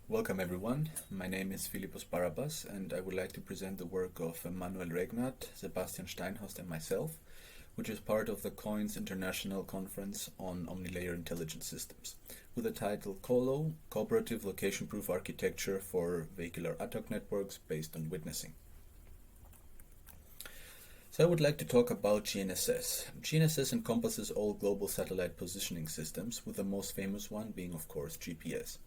Welcome everyone, my name is Philippos Barabas and I would like to present the work of Manuel Regnat, Sebastian Steinhorst and myself, which is part of the COINS International Conference on Omnilayer Intelligent Systems, with the title COLAW, Cooperative Location-Proof Architecture for Vehicular Ad Hoc Networks Based on Witnessing. So I would like to talk about GNSS. GNSS encompasses all global satellite positioning systems, with the most famous one being, of course, GPS.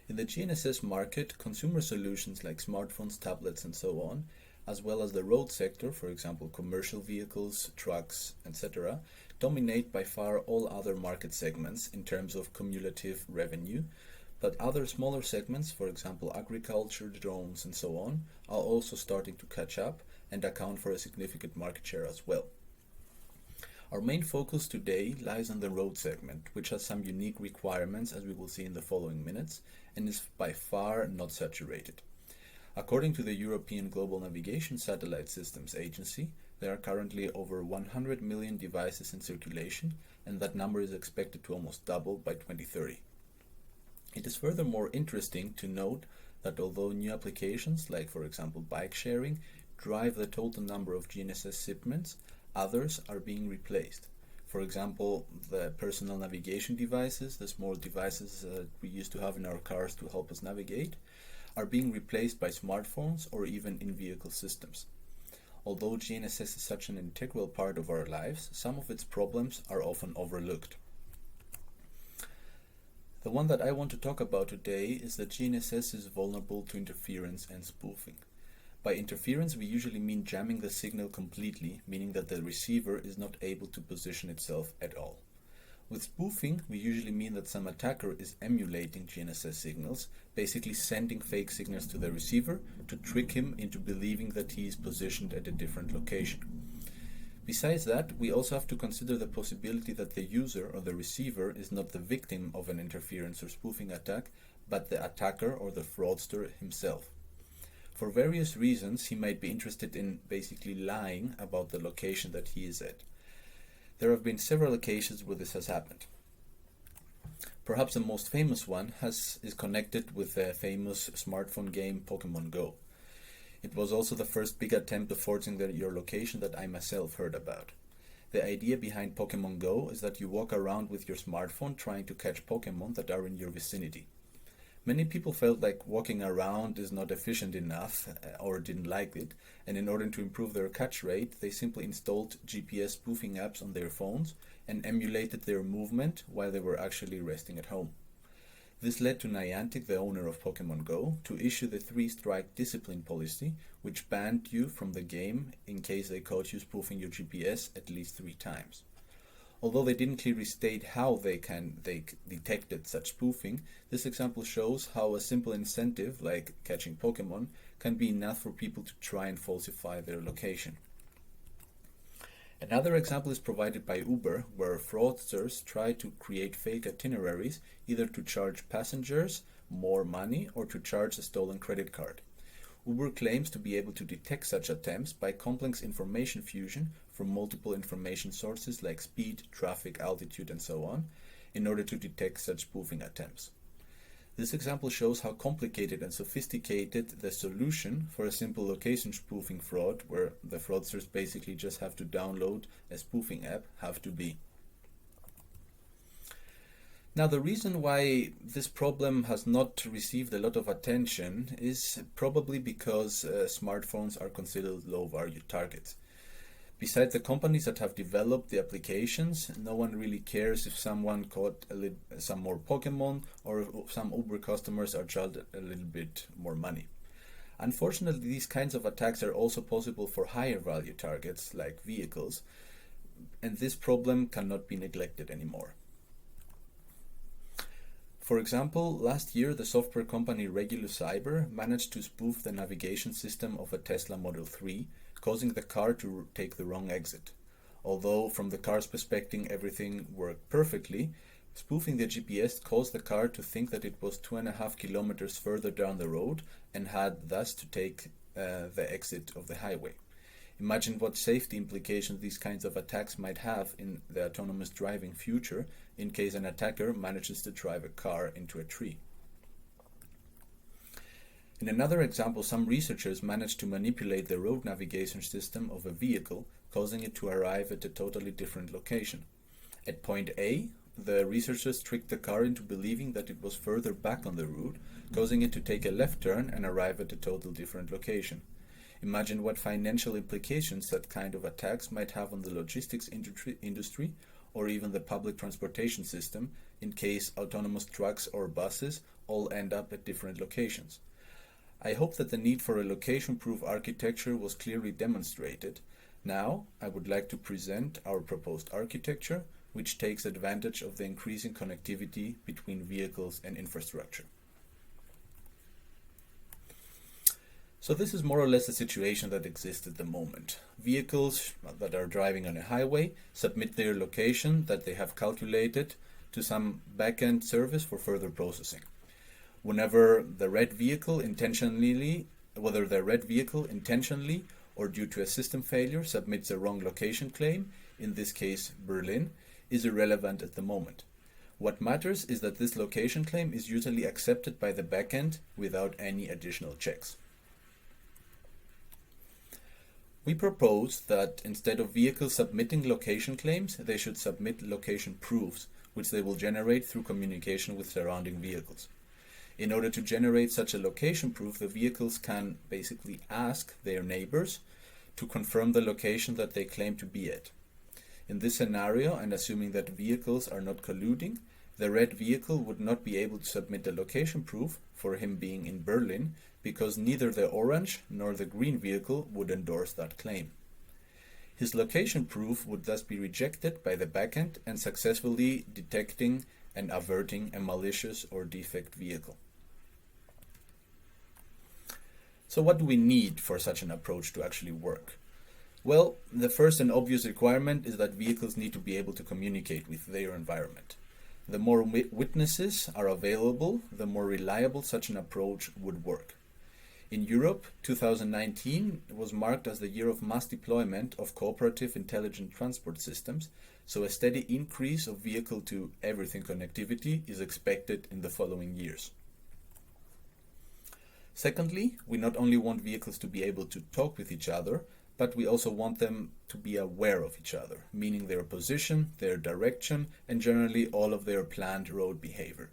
In the GNSS market, consumer solutions like smartphones, tablets, and so on, as well as the road sector, for example, commercial vehicles, trucks, etc., dominate by far all other market segments in terms of cumulative revenue, but other smaller segments, for example, agriculture, drones, and so on, are also starting to catch up and account for a significant market share as well. Our main focus today lies on the road segment, which has some unique requirements, as we will see in the following minutes, and is by far not saturated. According to the European Global Navigation Satellite Systems Agency, there are currently over 100 million devices in circulation, and that number is expected to almost double by 2030. It is furthermore interesting to note that although new applications, like for example bike sharing, drive the total number of GNSS shipments, others are being replaced. For example, the personal navigation devices, the small devices we used to have in our cars to help us navigate, are being replaced by smartphones or even in-vehicle systems. Although GNSS is such an integral part of our lives, some of its problems are often overlooked. The one that I want to talk about today is that GNSS is vulnerable to interference and spoofing. By interference, we usually mean jamming the signal completely, meaning that the receiver is not able to position itself at all. With spoofing, we usually mean that some attacker is emulating GNSS signals, basically sending fake signals to the receiver to trick him into believing that he is positioned at a different location. Besides that, we also have to consider the possibility that the user or the receiver is not the victim of an interference or spoofing attack, but the attacker or the fraudster himself. For various reasons, he might be interested in basically lying about the location that he is at. There have been several occasions where this has happened. Perhaps the most famous one is connected with the famous smartphone game Pokemon Go. It was also the first big attempt of forging your location that I myself heard about. The idea behind Pokemon Go is that you walk around with your smartphone trying to catch Pokemon that are in your vicinity. Many people felt like walking around is not efficient enough or didn't like it, and in order to improve their catch rate, they simply installed GPS spoofing apps on their phones and emulated their movement while they were actually resting at home. This led to Niantic, the owner of Pokemon Go, to issue the 3-strike discipline policy, which banned you from the game in case they caught you spoofing your GPS at least 3 times. Although they didn't clearly state how they detected such spoofing, this example shows how a simple incentive, like catching Pokemon, can be enough for people to try and falsify their location. Another example is provided by Uber, where fraudsters try to create fake itineraries, either to charge passengers more money or to charge a stolen credit card. Uber claims to be able to detect such attempts by complex information fusion from multiple information sources like speed, traffic, altitude, and so on, in order to detect such spoofing attempts. This example shows how complicated and sophisticated the solution for a simple location spoofing fraud, where the fraudsters basically just have to download a spoofing app, have to be. Now, the reason why this problem has not received a lot of attention is probably because smartphones are considered low-value targets. Besides the companies that have developed the applications, no one really cares if someone caught some more Pokemon or if some Uber customers are charged a little bit more money. Unfortunately, these kinds of attacks are also possible for higher value targets like vehicles, and this problem cannot be neglected anymore. For example, last year the software company Regulus Cyber managed to spoof the navigation system of a Tesla Model 3, causing the car to take the wrong exit. Although from the car's perspective everything worked perfectly, spoofing the GPS caused the car to think that it was 2.5 kilometers further down the road and had thus to take the exit of the highway. Imagine what safety implications these kinds of attacks might have in the autonomous driving future in case an attacker manages to drive a car into a tree. In another example, some researchers managed to manipulate the road navigation system of a vehicle, causing it to arrive at a totally different location. At point A, the researchers tricked the car into believing that it was further back on the route, causing it to take a left turn and arrive at a totally different location. Imagine what financial implications that kind of attacks might have on the logistics industry or even the public transportation system in case autonomous trucks or buses all end up at different locations. I hope that the need for a location-proof architecture was clearly demonstrated. Now, I would like to present our proposed architecture, which takes advantage of the increasing connectivity between vehicles and infrastructure. So this is more or less the situation that exists at the moment. Vehicles that are driving on a highway submit their location that they have calculated to some back-end service for further processing. Whether the red vehicle intentionally or due to a system failure submits a wrong location claim, in this case Berlin, is irrelevant at the moment. What matters is that this location claim is usually accepted by the backend without any additional checks. We propose that instead of vehicles submitting location claims, they should submit location proofs, which they will generate through communication with surrounding vehicles. In order to generate such a location proof, the vehicles can basically ask their neighbors to confirm the location that they claim to be at. In this scenario, and assuming that vehicles are not colluding, the red vehicle would not be able to submit a location proof for him being in Berlin because neither the orange nor the green vehicle would endorse that claim. His location proof would thus be rejected by the backend and successfully detecting and averting a malicious or defect vehicle. So what do we need for such an approach to actually work? Well, the first and obvious requirement is that vehicles need to be able to communicate with their environment. The more witnesses are available, the more reliable such an approach would work. In Europe, 2019 was marked as the year of mass deployment of cooperative intelligent transport systems, so a steady increase of vehicle-to-everything connectivity is expected in the following years. Secondly, we not only want vehicles to be able to talk with each other, but we also want them to be aware of each other, meaning their position, their direction, and generally all of their planned road behavior.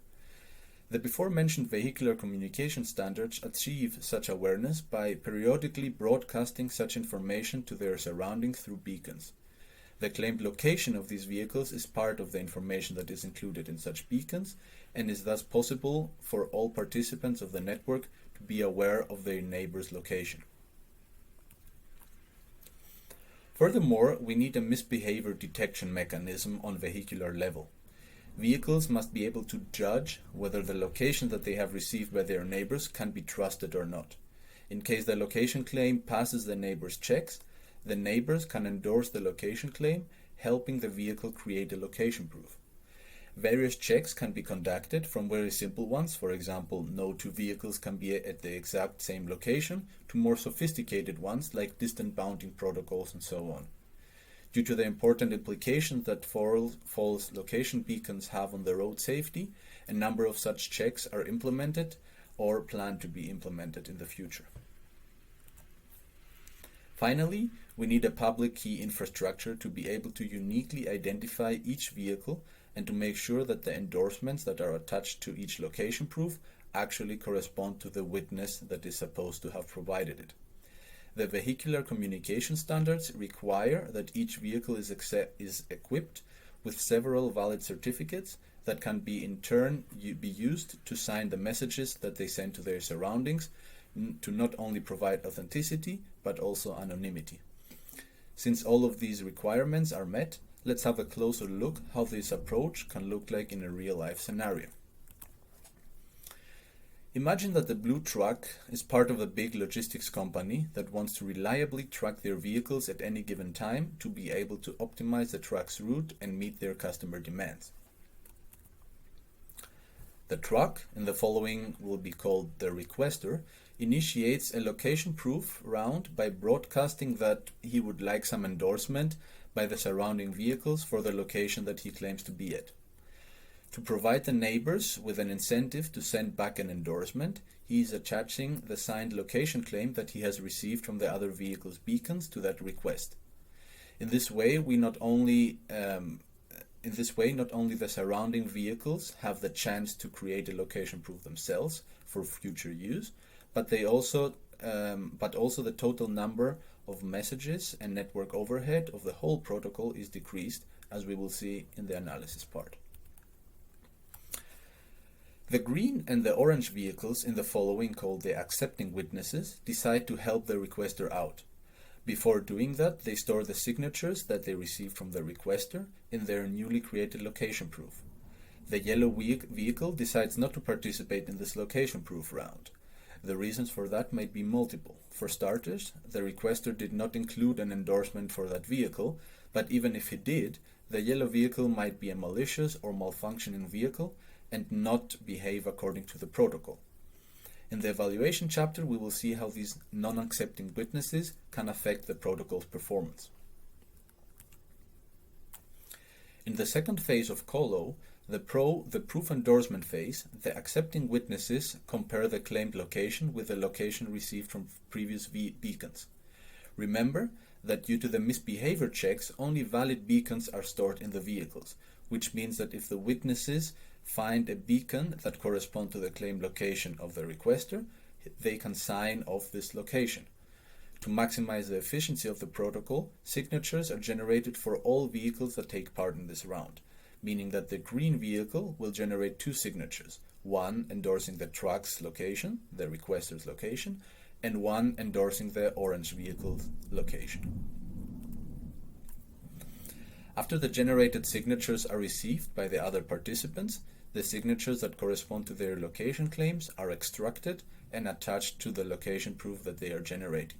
The before-mentioned vehicular communication standards achieve such awareness by periodically broadcasting such information to their surroundings through beacons. The claimed location of these vehicles is part of the information that is included in such beacons and is thus possible for all participants of the network to be aware of their neighbor's location. Furthermore, we need a misbehavior detection mechanism on vehicular level. Vehicles must be able to judge whether the location that they have received by their neighbors can be trusted or not. In case the location claim passes the neighbor's checks, the neighbors can endorse the location claim, helping the vehicle create a location proof. Various checks can be conducted, from very simple ones, for example, no two vehicles can be at the exact same location, to more sophisticated ones like distant bounding protocols and so on. Due to the important implications that false location beacons have on the road safety, a number of such checks are implemented or planned to be implemented in the future. Finally, we need a public key infrastructure to be able to uniquely identify each vehicle and to make sure that the endorsements that are attached to each location proof actually correspond to the witness that is supposed to have provided it. The vehicular communication standards require that each vehicle is equipped with several valid certificates that can be in turn be used to sign the messages that they send to their surroundings to not only provide authenticity but also anonymity. Since all of these requirements are met, let's have a closer look how this approach can look like in a real-life scenario. Imagine that the blue truck is part of a big logistics company that wants to reliably track their vehicles at any given time to be able to optimize the truck's route and meet their customer demands. The truck, in the following will be called the requester, initiates a location proof round by broadcasting that he would like some endorsement by the surrounding vehicles for the location that he claims to be at. To provide the neighbors with an incentive to send back an endorsement, he is attaching the signed location claim that he has received from the other vehicle's beacons to that request. In this way, not only the surrounding vehicles have the chance to create a location proof themselves for future use, but also the total number of messages and network overhead of the whole protocol is decreased, as we will see in the analysis part. The green and the orange vehicles in the following, called the accepting witnesses, decide to help the requester out. Before doing that, they store the signatures that they received from the requester in their newly created location proof. The yellow vehicle decides not to participate in this location proof round. The reasons for that might be multiple. For starters, the requester did not include an endorsement for that vehicle, but even if he did, the yellow vehicle might be a malicious or malfunctioning vehicle and not behave according to the protocol. In the evaluation chapter, we will see how these non-accepting witnesses can affect the protocol's performance. In the second phase of COLAW, the proof endorsement phase, the accepting witnesses compare the claimed location with the location received from previous beacons. Remember that due to the misbehavior checks, only valid beacons are stored in the vehicles, which means that if the witnesses find a beacon that corresponds to the claimed location of the requester, they can sign off this location. To maximize the efficiency of the protocol, signatures are generated for all vehicles that take part in this round, meaning that the green vehicle will generate two signatures, one endorsing the truck's location, the requester's location, and one endorsing the orange vehicle's location. After the generated signatures are received by the other participants, the signatures that correspond to their location claims are extracted and attached to the location proof that they are generating.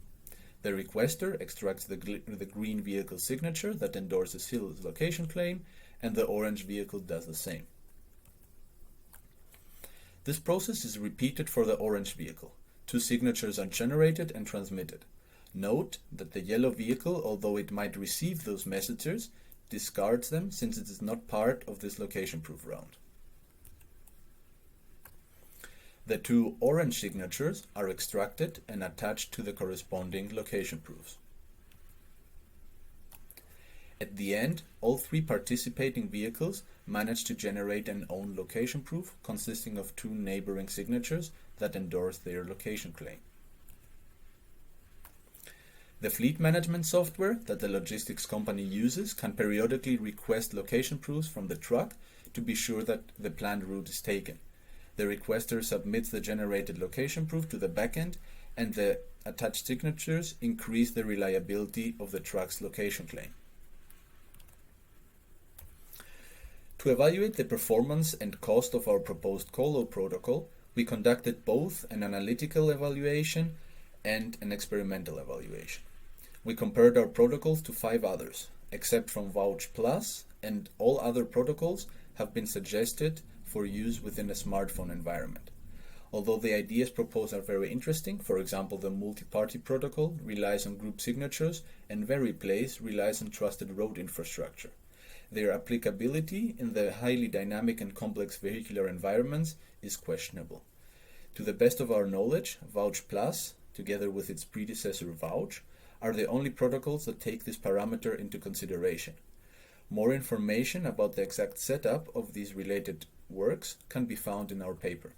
The requester extracts the green vehicle signature that endorses his location claim, and the orange vehicle does the same. This process is repeated for the orange vehicle. Two signatures are generated and transmitted. Note that the yellow vehicle, although it might receive those messages, discards them since it is not part of this location proof round. The two orange signatures are extracted and attached to the corresponding location proofs. At the end, all three participating vehicles manage to generate an own location proof consisting of two neighboring signatures that endorse their location claim. The fleet management software that the logistics company uses can periodically request location proofs from the truck to be sure that the planned route is taken. The requester submits the generated location proof to the backend, and the attached signatures increase the reliability of the truck's location claim. To evaluate the performance and cost of our proposed COLAW protocol, we conducted both an analytical evaluation and an experimental evaluation. We compared our protocols to 5 others, except from Vouch Plus, and all other protocols have been suggested for use within a smartphone environment. Although the ideas proposed are very interesting, for example, the multi-party protocol relies on group signatures and VeriPlace relies on trusted road infrastructure. Their applicability in the highly dynamic and complex vehicular environments is questionable. To the best of our knowledge, Vouch Plus, together with its predecessor Vouch, are the only protocols that take this parameter into consideration. More information about the exact setup of these related works can be found in our paper.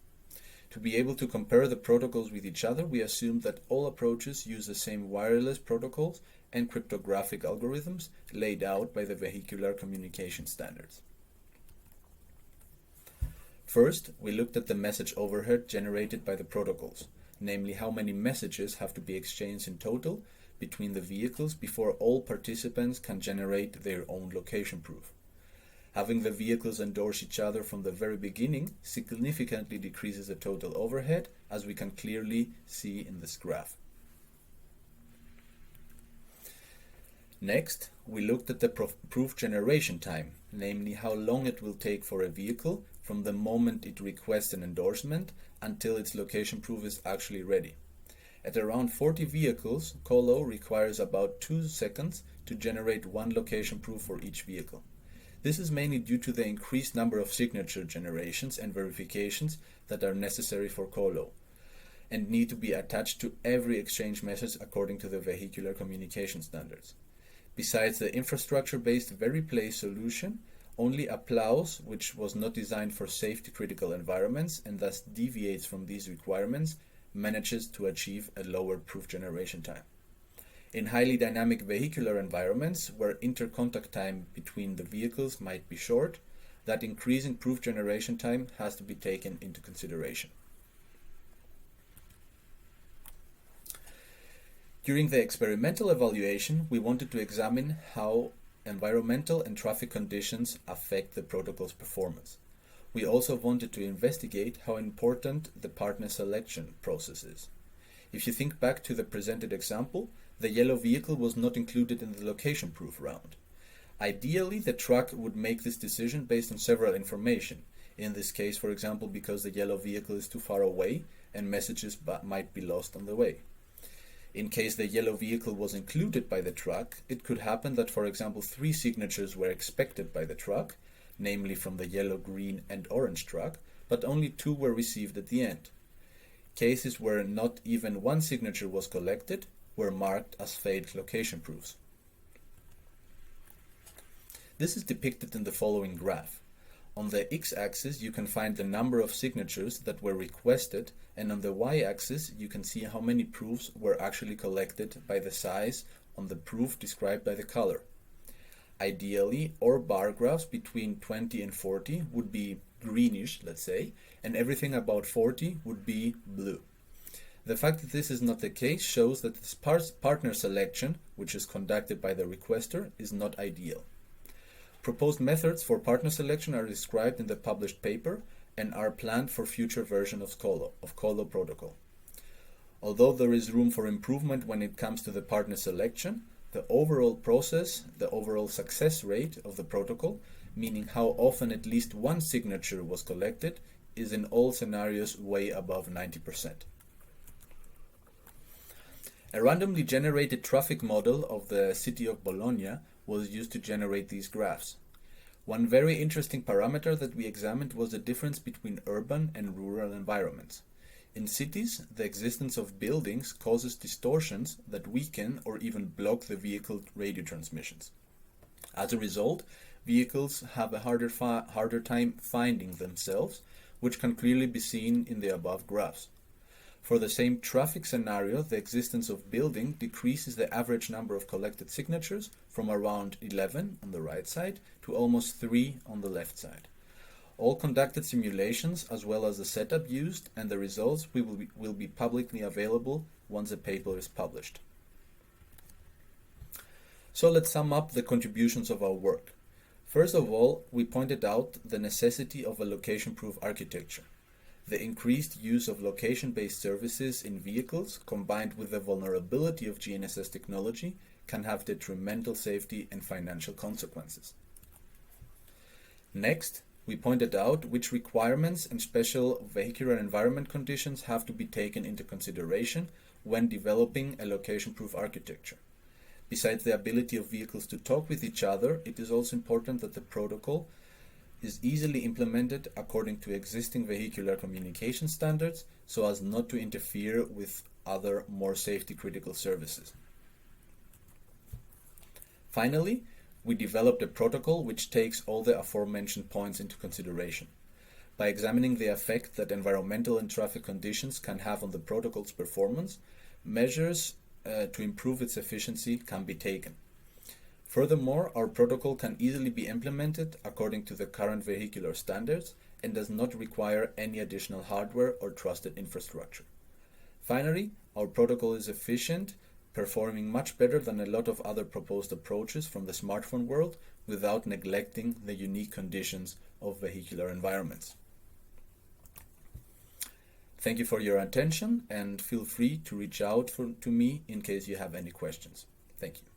To be able to compare the protocols with each other, we assume that all approaches use the same wireless protocols and cryptographic algorithms laid out by the vehicular communication standards. First, we looked at the message overhead generated by the protocols, namely how many messages have to be exchanged in total between the vehicles before all participants can generate their own location proof. Having the vehicles endorse each other from the very beginning significantly decreases the total overhead, as we can clearly see in this graph. Next, we looked at the proof generation time, namely how long it will take for a vehicle from the moment it requests an endorsement until its location proof is actually ready. At around 40 vehicles, COLAW requires about 2 seconds to generate one location proof for each vehicle. This is mainly due to the increased number of signature generations and verifications that are necessary for COLAW and need to be attached to every exchange message according to the vehicular communication standards. Besides the infrastructure-based VeriPlay solution, only Applause, which was not designed for safety-critical environments and thus deviates from these requirements, manages to achieve a lower proof generation time. In highly dynamic vehicular environments, where intercontact time between the vehicles might be short, that increasing proof generation time has to be taken into consideration. During the experimental evaluation, we wanted to examine how environmental and traffic conditions affect the protocol's performance. We also wanted to investigate how important the partner selection process is. If you think back to the presented example, the yellow vehicle was not included in the location proof round. Ideally, the truck would make this decision based on several information. In this case, for example, because the yellow vehicle is too far away and messages might be lost on the way. In case the yellow vehicle was included by the truck, it could happen that, for example, 3 signatures were expected by the truck, namely from the yellow, green, and orange truck, but only 2 were received at the end. Cases where not even 1 signature was collected were marked as failed location proofs. This is depicted in the following graph. On the x-axis, you can find the number of signatures that were requested, and on the y-axis, you can see how many proofs were actually collected by the size on the proof described by the color. Ideally, our bar graphs between 20 and 40 would be greenish, let's say, and everything about 40 would be blue. The fact that this is not the case shows that this partner selection, which is conducted by the requester, is not ideal. Proposed methods for partner selection are described in the published paper and are planned for future versions of COLAW protocol. Although there is room for improvement when it comes to the partner selection, the overall process, the overall success rate of the protocol, meaning how often at least 1 signature was collected, is in all scenarios way above 90%. A randomly generated traffic model of the city of Bologna was used to generate these graphs. One very interesting parameter that we examined was the difference between urban and rural environments. In cities, the existence of buildings causes distortions that weaken or even block the vehicle radio transmissions. As a result, vehicles have a harder time finding themselves, which can clearly be seen in the above graphs. For the same traffic scenario, the existence of building decreases the average number of collected signatures from around 11 on the right side to almost 3 on the left side. All conducted simulations, as well as the setup used and the results, will be publicly available once the paper is published. So let's sum up the contributions of our work. First of all, we pointed out the necessity of a location-proof architecture. The increased use of location-based services in vehicles, combined with the vulnerability of GNSS technology, can have detrimental safety and financial consequences. Next, we pointed out which requirements and special vehicular environment conditions have to be taken into consideration when developing a location-proof architecture. Besides the ability of vehicles to talk with each other, it is also important that the protocol is easily implemented according to existing vehicular communication standards so as not to interfere with other more safety-critical services. Finally, we developed a protocol which takes all the aforementioned points into consideration. By examining the effect that environmental and traffic conditions can have on the protocol's performance, measures to improve its efficiency can be taken. Furthermore, our protocol can easily be implemented according to the current vehicular standards and does not require any additional hardware or trusted infrastructure. Finally, our protocol is efficient, performing much better than a lot of other proposed approaches from the smartphone world without neglecting the unique conditions of vehicular environments. Thank you for your attention and feel free to reach out to me in case you have any questions. Thank you.